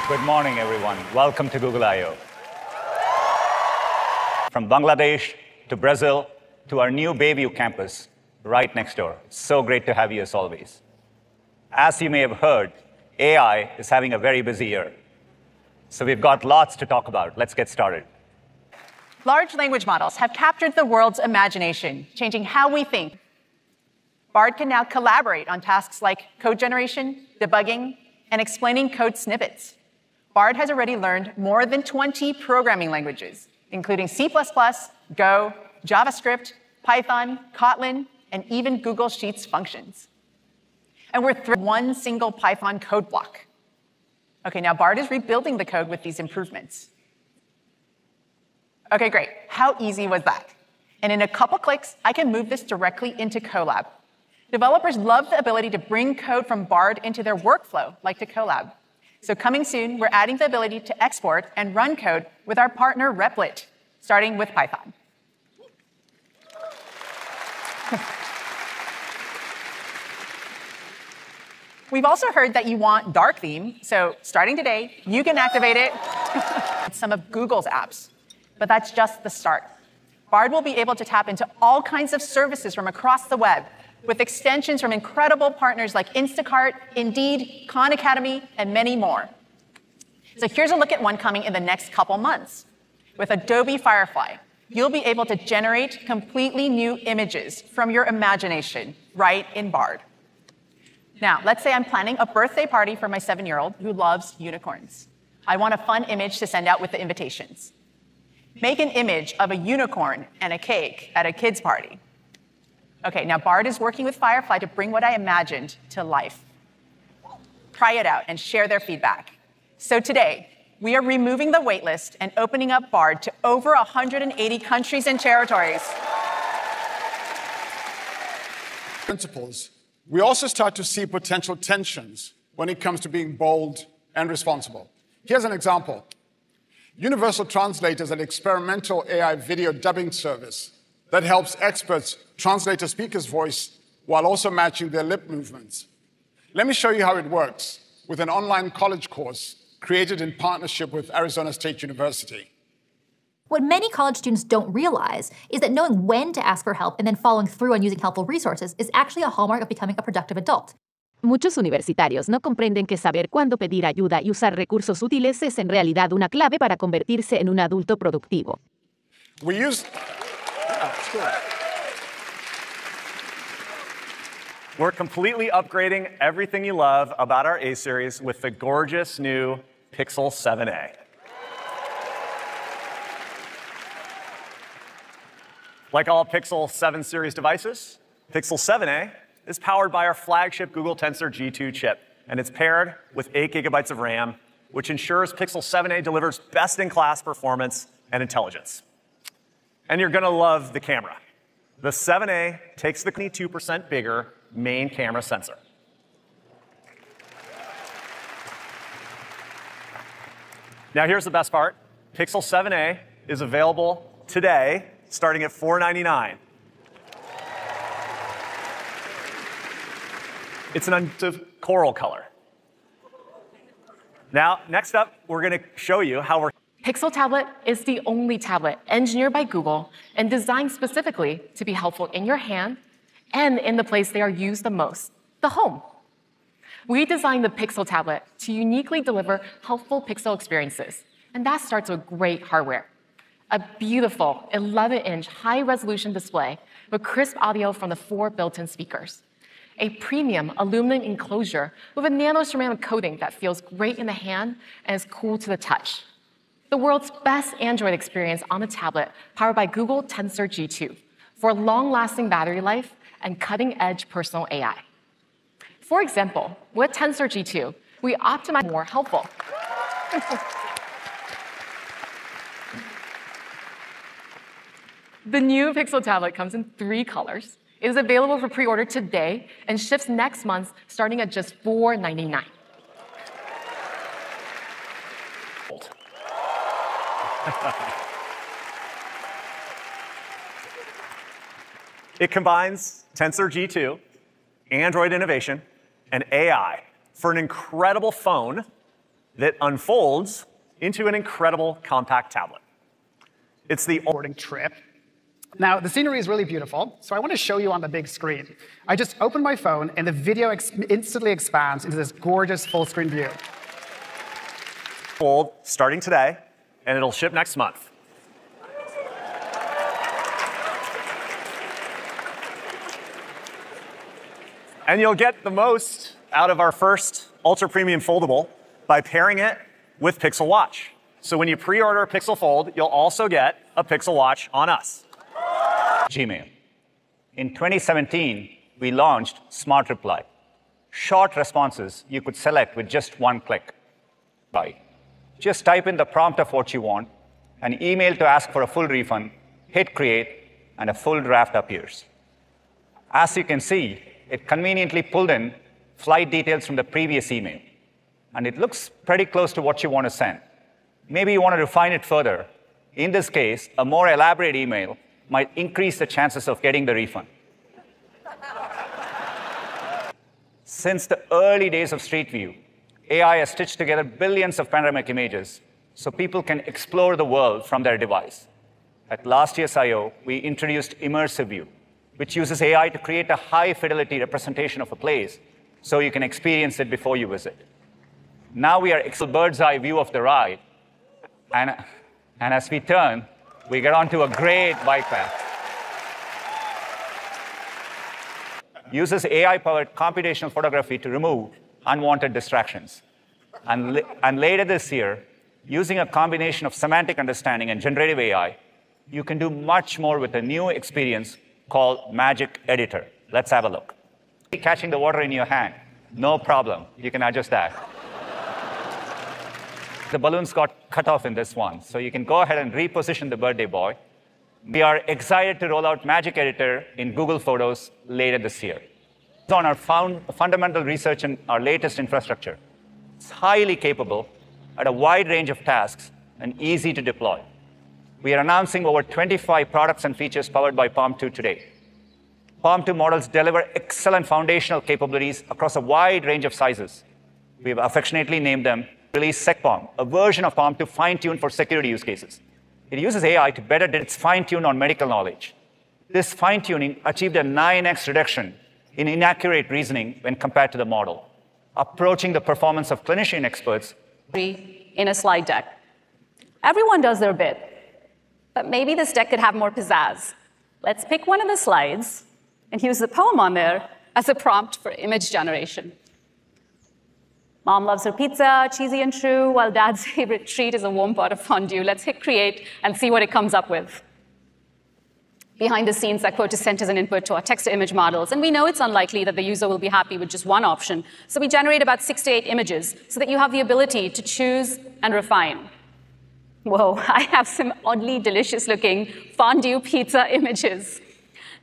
Good morning, everyone. Welcome to Google I/O. From Bangladesh to Brazil to our new Bayview campus right next door. It's so great to have you as always. As you may have heard, AI is having a very busy year. So we've got lots to talk about. Let's get started. Large language models have captured the world's imagination, changing how we think. Bard can now collaborate on tasks like code generation, debugging, and explaining code snippets. Bard has already learned more than 20 programming languages, including C++, Go, JavaScript, Python, Kotlin, and even Google Sheets functions. And we're through one single Python code block. OK, now Bard is rebuilding the code with these improvements. OK, great. How easy was that? And in a couple clicks, I can move this directly into Colab. Developers love the ability to bring code from Bard into their workflow, like to Colab. So coming soon, we're adding the ability to export and run code with our partner Replit, starting with Python. We've also heard that you want dark theme, so starting today, you can activate it with some of Google's apps. But that's just the start. Bard will be able to tap into all kinds of services from across the web, with extensions from incredible partners like Instacart, Indeed, Khan Academy, and many more. So here's a look at one coming in the next couple months. With Adobe Firefly, you'll be able to generate completely new images from your imagination right in Bard. Now, let's say I'm planning a birthday party for my 7-year-old who loves unicorns. I want a fun image to send out with the invitations. Make an image of a unicorn and a cake at a kid's party. OK, now Bard is working with Firefly to bring what I imagined to life. Try it out and share their feedback. So today, we are removing the waitlist and opening up Bard to over 180 countries and territories. Principles, we also start to see potential tensions when it comes to being bold and responsible. Here's an example. Universal Translate is an experimental AI video dubbing service that helps experts translate a speaker's voice while also matching their lip movements. Let me show you how it works with an online college course created in partnership with Arizona State University. What many college students don't realize is that knowing when to ask for help and then following through on using helpful resources is actually a hallmark of becoming a productive adult. Muchos universitarios no comprenden que saber cuándo pedir ayuda y usar recursos útiles es en realidad una clave para convertirse en un adulto productivo. We're completely upgrading everything you love about our A series with the gorgeous new Pixel 7a. Like all Pixel 7 series devices, Pixel 7a is powered by our flagship Google Tensor G2 chip, and it's paired with 8 GB of RAM, which ensures Pixel 7a delivers best-in-class performance and intelligence. And you're going to love the camera. The 7a takes the 22% bigger main camera sensor. Now here's the best part. Pixel 7a is available today, starting at $499. It's an coral color. Now, next up, we're going to show you how we're Pixel Tablet is the only tablet engineered by Google and designed specifically to be helpful in your hand and in the place they are used the most, the home. We designed the Pixel Tablet to uniquely deliver helpful Pixel experiences, and that starts with great hardware. A beautiful 11-inch high-resolution display with crisp audio from the 4 built-in speakers. A premium aluminum enclosure with a nanoceramic coating that feels great in the hand and is cool to the touch. The world's best Android experience on a tablet powered by Google Tensor G2 for long-lasting battery life and cutting-edge personal AI. For example, with Tensor G2, we optimize more helpful. The new Pixel tablet comes in 3 colors. It is available for pre-order today and ships next month starting at just $499. It combines Tensor G2, Android innovation, and AI for an incredible phone that unfolds into an incredible compact tablet. It's the boarding trip. Now, the scenery is really beautiful, so I want to show you on the big screen. I just open my phone, and the video instantly expands into this gorgeous full-screen view. Fold starting today, and it'll ship next month. And you'll get the most out of our first ultra-premium foldable by pairing it with Pixel Watch. So when you pre-order a Pixel Fold, you'll also get a Pixel Watch on us. Gmail. In 2017, we launched Smart Reply. Short responses you could select with just one click. Just type in the prompt of what you want, an email to ask for a full refund, hit create, and a full draft appears. As you can see, it conveniently pulled in flight details from the previous email. And it looks pretty close to what you want to send. Maybe you want to refine it further. In this case, a more elaborate email might increase the chances of getting the refund. Since the early days of Street View, AI has stitched together billions of panoramic images so people can explore the world from their device. At last year's I/O, we introduced Immersive View, which uses AI to create a high-fidelity representation of a place so you can experience it before you visit. Now we are a bird's-eye view of the ride, and as we turn, we get onto a great bike path. Uses AI-powered computational photography to remove unwanted distractions. And later this year, using a combination of semantic understanding and generative AI, you can do much more with a new experience called Magic Editor. Let's have a look. Catching the water in your hand, no problem. You can adjust that. The balloons got cut off in this one, so you can go ahead and reposition the birthday boy. We are excited to roll out Magic Editor in Google Photos later this year. It's on our fundamental research and our latest infrastructure. It's highly capable at a wide range of tasks and easy to deploy. We are announcing over 25 products and features powered by PaLM 2 today. PaLM 2 models deliver excellent foundational capabilities across a wide range of sizes. We have affectionately named them Release SecPaLM, a version of PaLM 2 fine-tuned for security use cases. It uses AI to better its fine-tune on medical knowledge. This fine-tuning achieved a 9x reduction in inaccurate reasoning when compared to the model, approaching the performance of clinician experts in a slide deck. Everyone does their bit, but maybe this deck could have more pizzazz. Let's pick one of the slides and use the poem on there as a prompt for image generation. Mom loves her pizza, cheesy and true, while dad's favorite treat is a warm pot of fondue. Let's hit create and see what it comes up with. Behind the scenes, that quote is sent as an input to our text-to-image models, and we know it's unlikely that the user will be happy with just one option, so we generate about 6 to 8 images so that you have the ability to choose and refine. Whoa, I have some oddly delicious-looking fondue pizza images.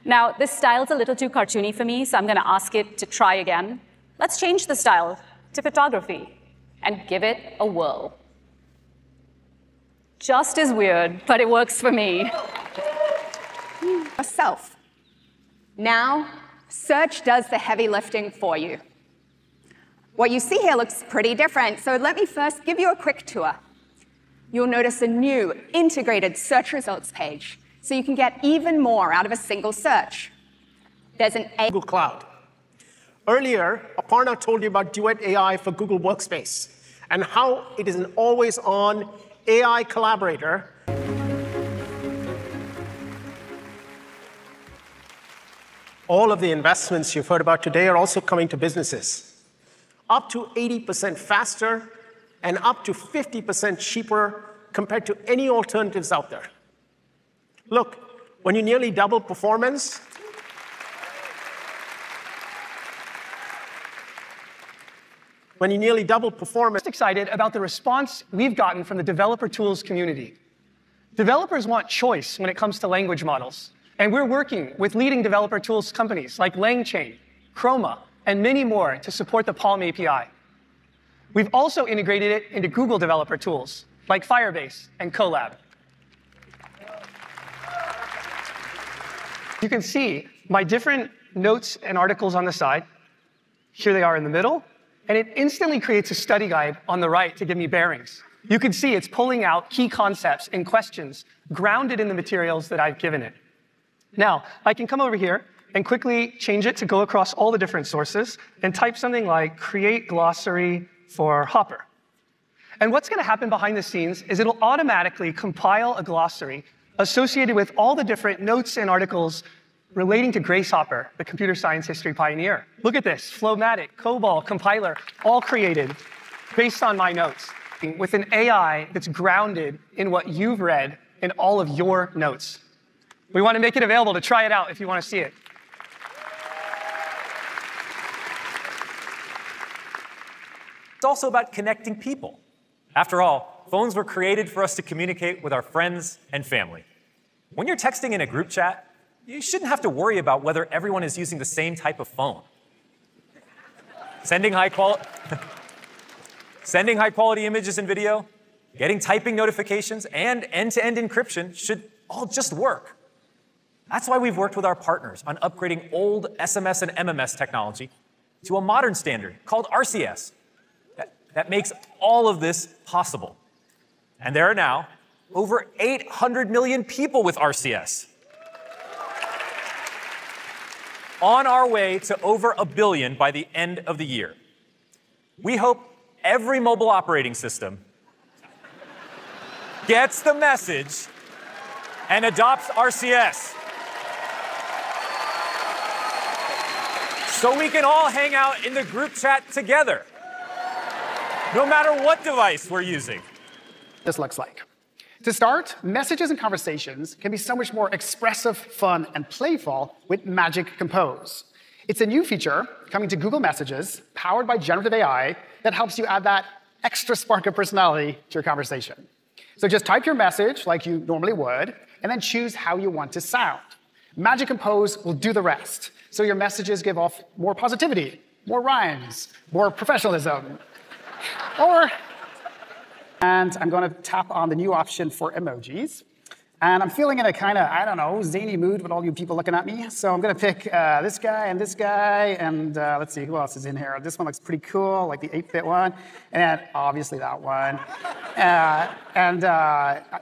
Now, this style's a little too cartoony for me, so I'm going to ask it to try again. Let's change the style to photography and give it a whirl. Just as weird, but it works for me. Yourself. Now, search does the heavy lifting for you. What you see here looks pretty different, so let me first give you a quick tour. You'll notice a new integrated search results page, so you can get even more out of a single search. There's an Google Cloud. Earlier, Aparna told you about Duet AI for Google Workspace and how it is an always-on AI collaborator. All of the investments you've heard about today are also coming to businesses. Up to 80% faster and up to 50% cheaper compared to any alternatives out there. Look, when you nearly double performance, Most excited about the response we've gotten from the developer tools community. Developers want choice when it comes to language models, and we're working with leading developer tools companies like LangChain, Chroma, and many more to support the PaLM API. We've also integrated it into Google developer tools like Firebase and Colab. You can see my different notes and articles on the side. Here they are in the middle, and it instantly creates a study guide on the right to give me bearings. You can see it's pulling out key concepts and questions grounded in the materials that I've given it. Now, I can come over here and quickly change it to go across all the different sources and type something like create glossary for Hopper. And what's going to happen behind the scenes is it'll automatically compile a glossary associated with all the different notes and articles relating to Grace Hopper, the computer science history pioneer. Look at this, Flowmatic, COBOL, compiler, all created based on my notes, with an AI that's grounded in what you've read in all of your notes. We want to make it available to try it out if you want to see it. It's also about connecting people. After all, phones were created for us to communicate with our friends and family. When you're texting in a group chat, you shouldn't have to worry about whether everyone is using the same type of phone. Sending high-quality images and video, getting typing notifications, and end-to-end encryption should all just work. That's why we've worked with our partners on upgrading old SMS and MMS technology to a modern standard called RCS that makes all of this possible. And there are now over 800 million people with RCS. On our way to over 1 billion by the end of the year. We hope every mobile operating system gets the message and adopts RCS. So we can all hang out in the group chat together, no matter what device we're using. This looks like. To start, messages and conversations can be so much more expressive, fun, and playful with Magic Compose. It's a new feature coming to Google Messages, powered by generative AI, that helps you add that extra spark of personality to your conversation. So just type your message like you normally would, and then choose how you want to sound. Magic Compose will do the rest, so your messages give off more positivity, more rhymes, more professionalism. And I'm going to tap on the new option for emojis. And I'm feeling in a kind of, I don't know, zany mood with all you people looking at me. So I'm going to pick this guy, and let's see, who else is in here? This one looks pretty cool, like the 8-bit one. And obviously that one.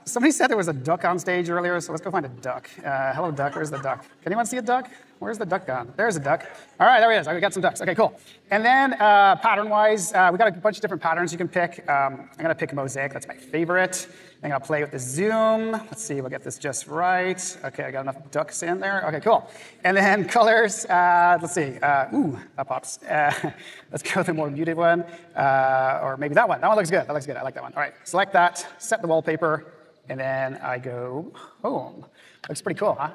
Somebody said there was a duck on stage earlier, so let's go find a duck. Hello, duck. Where's the duck? Can anyone see a duck? Where's the duck gone? There's a duck. All right, there he is. We got some ducks. OK, cool. And then pattern-wise, we got a bunch of different patterns you can pick. I'm going to pick mosaic. That's my favorite. I'm going to play with the zoom. Let's see, we'll get this just right. OK, I got enough ducks in there. OK, cool. And then colors. Let's see. Ooh, that pops. Let's go with a more muted one. Or maybe that one. That one looks good. That looks good. I like that one. All right, select that, set the wallpaper, and then I go home. Looks pretty cool, huh?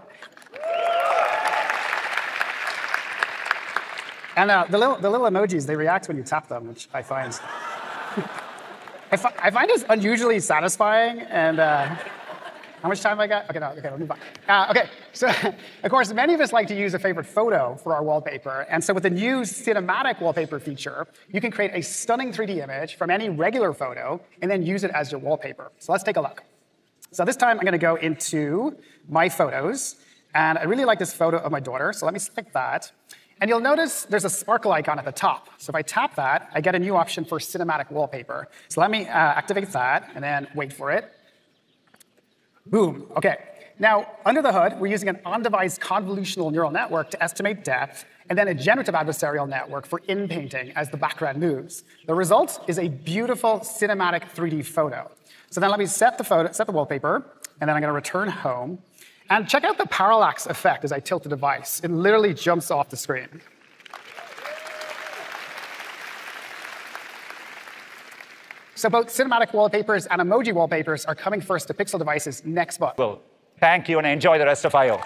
And the little emojis, they react when you tap them, which I find I find it unusually satisfying. And how much time have I got? OK, no, OK, we'll move on. OK, so of course, many of us like to use a favorite photo for our wallpaper. And so with the new cinematic wallpaper feature, you can create a stunning 3D image from any regular photo and then use it as your wallpaper. So let's take a look. So this time, I'm going to go into my photos. And I really like this photo of my daughter. So let me select that. And you'll notice there's a sparkle icon at the top. So if I tap that, I get a new option for cinematic wallpaper. So let me activate that and then wait for it. Boom. OK. Now, under the hood, we're using an on-device convolutional neural network to estimate depth, and then a generative adversarial network for in-painting as the background moves. The result is a beautiful cinematic 3D photo. So then let me set the wallpaper, and then I'm going to return home. And check out the parallax effect as I tilt the device. It literally jumps off the screen. So both cinematic wallpapers and emoji wallpapers are coming first to Pixel devices next month. Well, thank you, and enjoy the rest of I/O.